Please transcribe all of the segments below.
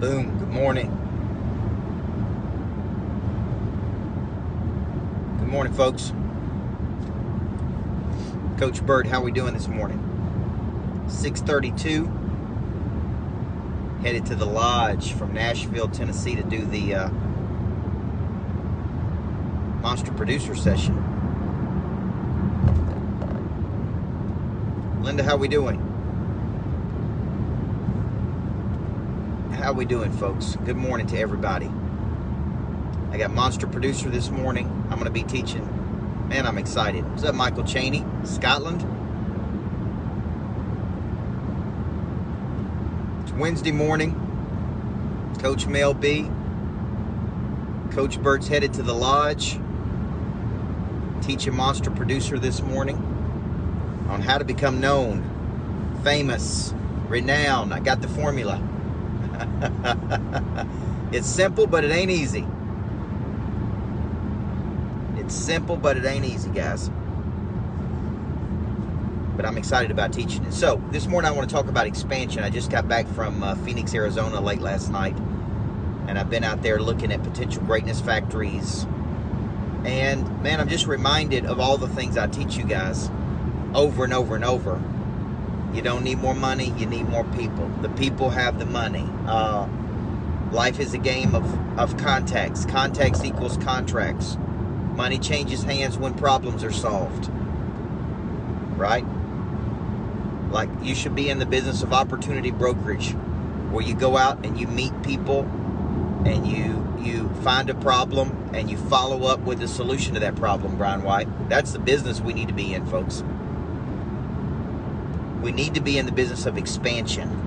Boom. Good morning. Good morning, folks. Coach Burt, how we doing this morning? 6:32. Headed to the lodge from Nashville, Tennessee to do the Monster Producer Session. Linda, how we doing? How we doing, folks? Good morning to everybody. I got Monster Producer this morning. I'm going to be teaching. Man, I'm excited. What's up, Michael Cheney, Scotland? It's Wednesday morning. Coach Mel B. Coach Burt's headed to the lodge. Teaching Monster Producer this morning on how to become known, famous, renowned. I got the formula. It's simple, but it ain't easy. It's simple, but it ain't easy, guys. But I'm excited about teaching it. So, this morning I want to talk about expansion. I just got back from Phoenix, Arizona late last night. And I've been out there looking at potential greatness factories. And, man, I'm just reminded of all the things I teach you guys over and over and over. You don't need more money, you need more people. The people have the money. Life is a game of contacts. Contacts equals contracts. Money changes hands when problems are solved. Right? Like, you should be in the business of opportunity brokerage, where you go out and you meet people and you find a problem and you follow up with a solution to that problem, Brian White. That's the business we need to be in, folks. We need to be in the business of expansion.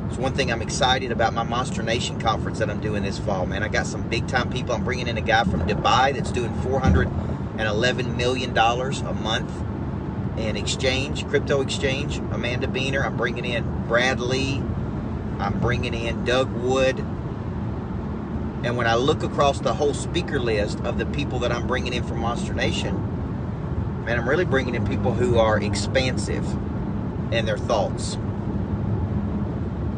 It's one thing I'm excited about my Monster Nation conference that I'm doing this fall, man. I got some big time people. I'm bringing in a guy from Dubai that's doing $411 million a month in exchange, crypto exchange. Amanda Beaner. I'm bringing in Brad Lee. I'm bringing in Doug Wood. And when I look across the whole speaker list of the people that I'm bringing in from Monster Nation, man, I'm really bringing in people who are expansive in their thoughts.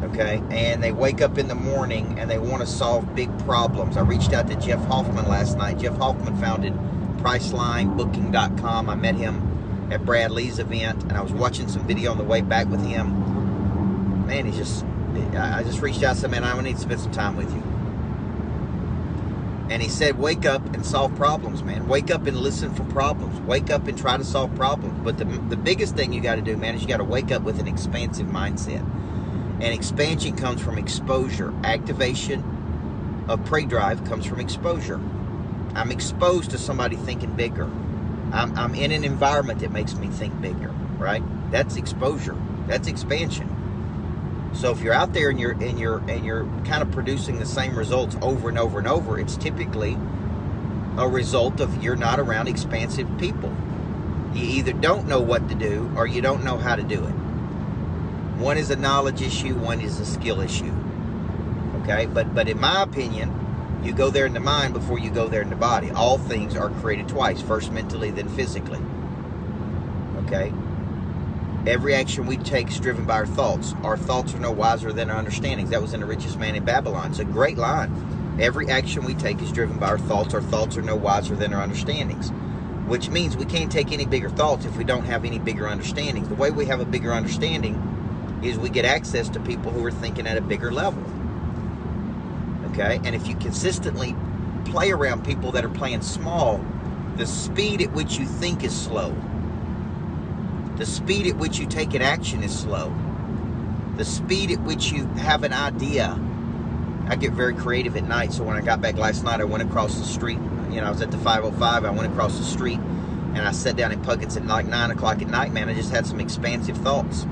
Okay? And they wake up in the morning and they want to solve big problems. I reached out to Jeff Hoffman last night. Jeff Hoffman founded PricelineBooking.com. I met him at Brad Lee's event, and I was watching some video on the way back with him. Man, I just reached out and said, man, I need to spend some time with you. And he said, wake up and solve problems, man. Wake up and listen for problems. Wake up and try to solve problems. But the biggest thing you got to do, man, is you got to wake up with an expansive mindset. And expansion comes from exposure. Activation of prey drive comes from exposure. I'm exposed to somebody thinking bigger. I'm in an environment that makes me think bigger, right? That's exposure. That's expansion. So if you're out there and you're kind of producing the same results over and over and over, it's typically a result of you're not around expansive people. You either don't know what to do or you don't know how to do it. One is a knowledge issue, one is a skill issue. Okay? But in my opinion, you go there in the mind before you go there in the body. All things are created twice, first mentally, then physically. Okay? Every action we take is driven by our thoughts. Our thoughts are no wiser than our understandings. That was in The Richest Man in Babylon. It's a great line. Every action we take is driven by our thoughts. Our thoughts are no wiser than our understandings. Which means we can't take any bigger thoughts if we don't have any bigger understandings. The way we have a bigger understanding is we get access to people who are thinking at a bigger level. Okay? And if you consistently play around people that are playing small, the speed at which you think is slow. The speed at which you take an action is slow. The speed at which you have an idea. I get very creative at night, so when I got back last night, I went across the street. You know, I was at the 505. I went across the street, and I sat down in Puckett's at like 9 o'clock at night, man. I just had some expansive thoughts.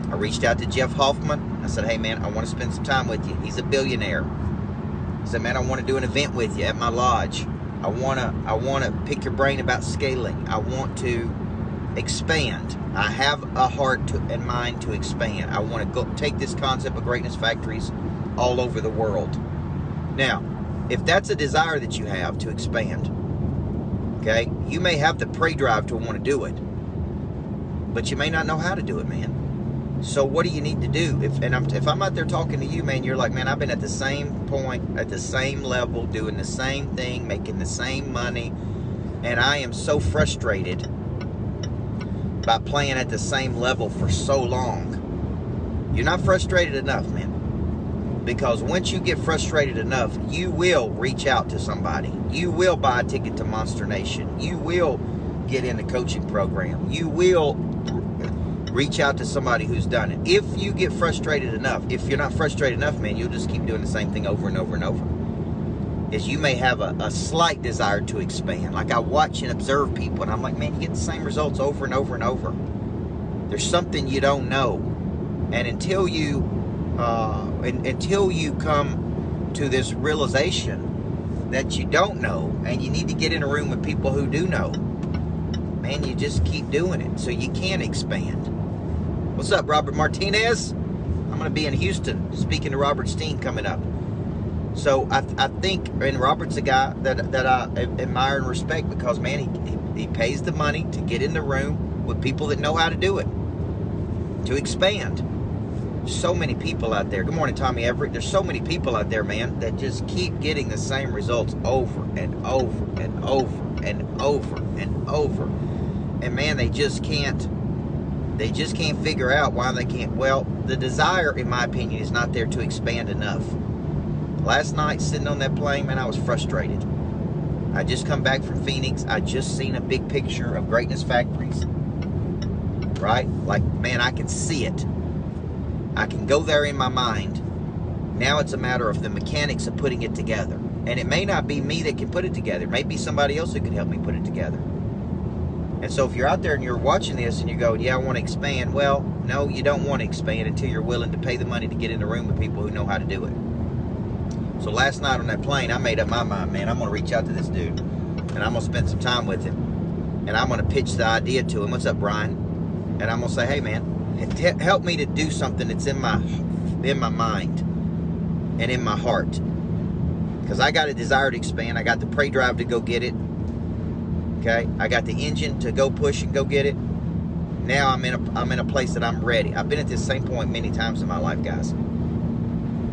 I reached out to Jeff Hoffman. I said, hey, man, I want to spend some time with you. He's a billionaire. I said, man, I want to do an event with you at my lodge. I want to pick your brain about scaling. I want to expand. I have a heart and mind to expand. I want to go take this concept of greatness factories all over the world. Now, if that's a desire that you have to expand, okay, you may have the prey drive to want to do it, but you may not know how to do it, man. So what do you need to do? If I'm out there talking to you, man, you're like, man, I've been at the same point, at the same level, doing the same thing, making the same money, and I am so frustrated by playing at the same level for so long. You're not frustrated enough, man. Because once you get frustrated enough, you will reach out to somebody. You will buy a ticket to Monster Nation. You will get in a coaching program. You will reach out to somebody who's done it. If you get frustrated enough, if you're not frustrated enough, man, you'll just keep doing the same thing over and over and over. Is you may have a slight desire to expand. Like I watch and observe people, and I'm like, man, you get the same results over and over and over. There's something you don't know. And until you come to this realization that you don't know, and you need to get in a room with people who do know, man, you just keep doing it so you can expand. What's up, Robert Martinez? I'm going to be in Houston speaking to Robert Steen coming up. So I think, and Robert's a guy that I admire and respect because, man, he pays the money to get in the room with people that know how to do it, to expand. So many people out there. Good morning, Tommy Everett. There's so many people out there, man, that just keep getting the same results over and over and over and over and over. And man, they just can't figure out why they can't. Well, the desire, in my opinion, is not there to expand enough. Last night, sitting on that plane, man, I was frustrated. I just come back from Phoenix. I just seen a big picture of Greatness Factories. Right? Like, man, I can see it. I can go there in my mind. Now it's a matter of the mechanics of putting it together. And it may not be me that can put it together. It may be somebody else who can help me put it together. And so if you're out there and you're watching this and you go, yeah, I want to expand. Well, no, you don't want to expand until you're willing to pay the money to get in the room with people who know how to do it. So last night on that plane, I made up my mind, man, I'm going to reach out to this dude. And I'm going to spend some time with him. And I'm going to pitch the idea to him. What's up, Brian? And I'm going to say, hey, man, help me to do something that's in my mind and in my heart. Because I got a desire to expand. I got the prey drive to go get it. Okay? I got the engine to go push and go get it. Now I'm in a place that I'm ready. I've been at this same point many times in my life, guys,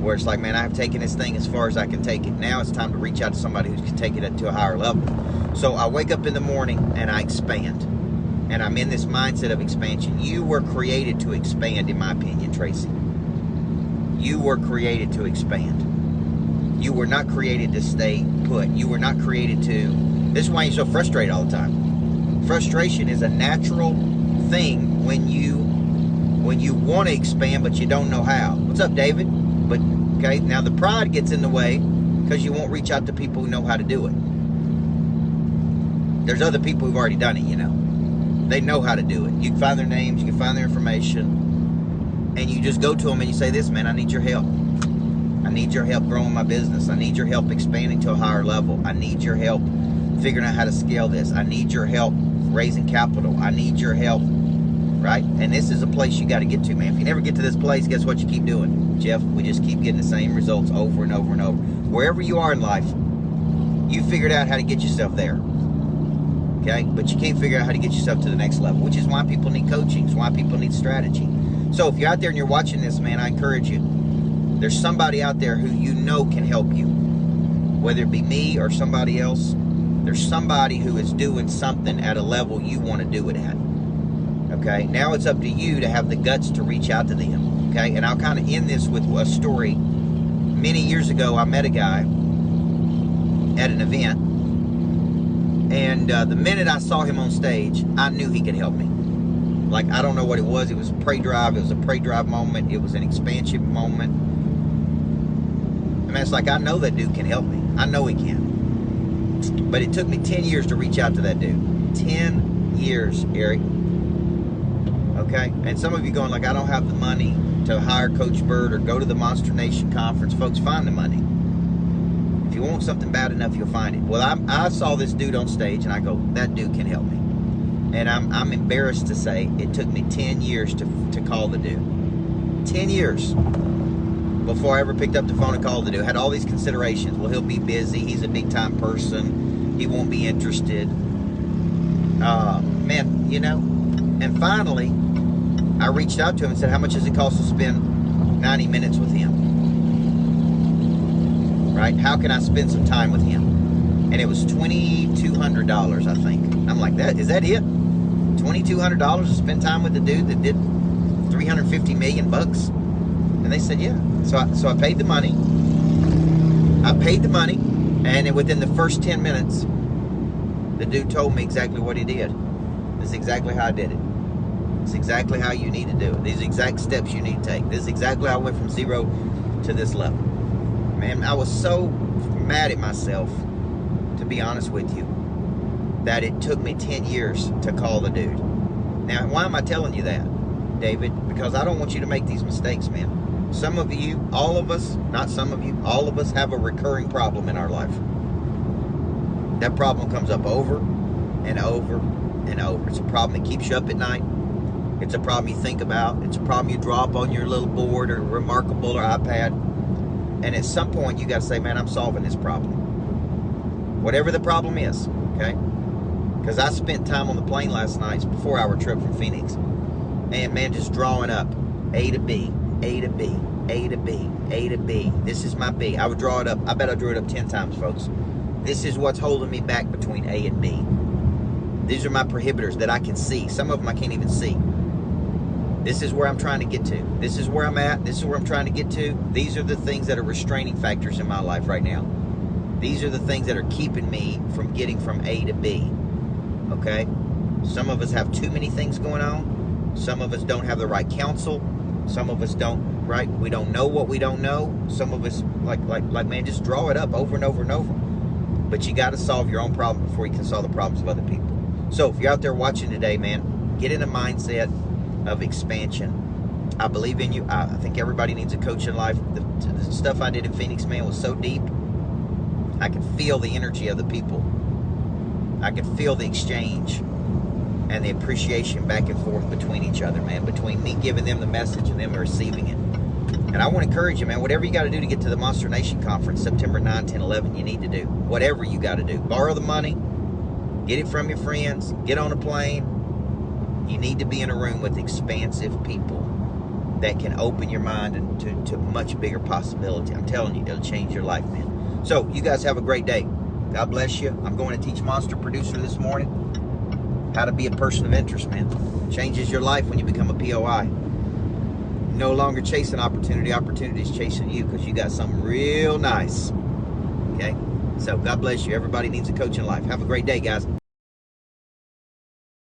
where it's like, man, I've taken this thing as far as I can take it. Now it's time to reach out to somebody who can take it to a higher level. So I wake up in the morning and I expand. And I'm in this mindset of expansion. You were created to expand, in my opinion, Tracy. You were created to expand. You were not created to stay put. You were not created to... This is why you're so frustrated all the time. Frustration is a natural thing when you want to expand, but you don't know how. What's up, David? But, okay, now the pride gets in the way because you won't reach out to people who know how to do it. There's other people who've already done it, you know. They know how to do it. You can find their names, you can find their information, and you just go to them and you say, this, man, I need your help. I need your help growing my business. I need your help expanding to a higher level. I need your help figuring out how to scale this. I need your help raising capital. I need your help, right? And this is a place you got to get to, man. If you never get to this place, guess what you keep doing? Jeff, we just keep getting the same results over and over and over. Wherever you are in life, you figured out how to get yourself there. Okay? But you can't figure out how to get yourself to the next level, which is why people need coaching. It's why people need strategy. So if you're out there and you're watching this, man, I encourage you. There's somebody out there who you know can help you. Whether it be me or somebody else, there's somebody who is doing something at a level you want to do it at. Okay? Now it's up to you to have the guts to reach out to them. Okay? And I'll kind of end this with a story. Many years ago, I met a guy at an event. And the minute I saw him on stage, I knew he could help me. Like, I don't know what it was. It was a prey drive. It was a prey drive moment. It was an expansion moment. I mean, it's like, I know that dude can help me. I know he can. But it took me 10 years to reach out to that dude. 10 years, Eric. Okay? And some of you going like, I don't have the money to hire Coach Burt or go to the Monster Nation conference. Folks, find the money. If you want something bad enough, you'll find it. Well, I saw this dude on stage, and I go, that dude can help me. And I'm embarrassed to say it took me 10 years to call the dude. 10 years before I ever picked up the phone and called the dude. Had all these considerations. Well, he'll be busy. He's a big-time person. He won't be interested. Man, you know. And finally, I reached out to him and said, how much does it cost to spend 90 minutes with him? Right? How can I spend some time with him? And it was $2,200, I think. I'm like, is that it? $2,200 to spend time with the dude that did 350 million bucks? And they said, yeah. So I paid the money. And within the first 10 minutes, the dude told me exactly what he did. This is exactly how I did it. This is exactly how you need to do it. These exact steps you need to take. This is exactly how I went from 0 to this level. Man, I was so mad at myself, to be honest with you, that it took me 10 years to call the dude. Now, why am I telling you that, David? Because I don't want you to make these mistakes, man. Some of you, all of us, not some of you, all of us have a recurring problem in our life. That problem comes up over and over and over. It's a problem that keeps you up at night. It's a problem you think about. It's a problem you draw up on your little board or Remarkable or iPad. And at some point, you got to say, man, I'm solving this problem. Whatever the problem is, okay? Because I spent time on the plane last night. It's a 4-hour trip from Phoenix. And, man, just drawing up A to B, A to B, A to B, A to B. This is my B. I would draw it up. I bet I drew it up 10 times, folks. This is what's holding me back between A and B. These are my prohibitors that I can see. Some of them I can't even see. This is where I'm trying to get to. This is where I'm at. This is where I'm trying to get to. These are the things that are restraining factors in my life right now. These are the things that are keeping me from getting from A to B. Okay? Some of us have too many things going on. Some of us don't have the right counsel. Some of us don't, right? We don't know what we don't know. Some of us, like man, just draw it up over and over and over. But you got to solve your own problem before you can solve the problems of other people. So if you're out there watching today, man, get in a mindset of expansion. I believe in you. I think everybody needs a coach in life. The stuff I did in Phoenix, man, was so deep. I could feel the energy of the people. I could feel the exchange and the appreciation back and forth between each other, man, between me giving them the message and them receiving it. And I want to encourage you, man, whatever you got to do to get to the Monster Nation Conference, September 9, 10, 11, you need to do. Whatever you got to do. Borrow the money. Get it from your friends. Get on a plane. You need to be in a room with expansive people that can open your mind to much bigger possibility. I'm telling you, it'll change your life, man. So, you guys have a great day. God bless you. I'm going to teach Monster Producer this morning how to be a person of interest, man. Changes your life when you become a POI. No longer chasing opportunity. Opportunity is chasing you because you got something real nice. Okay? So, God bless you. Everybody needs a coach in life. Have a great day, guys.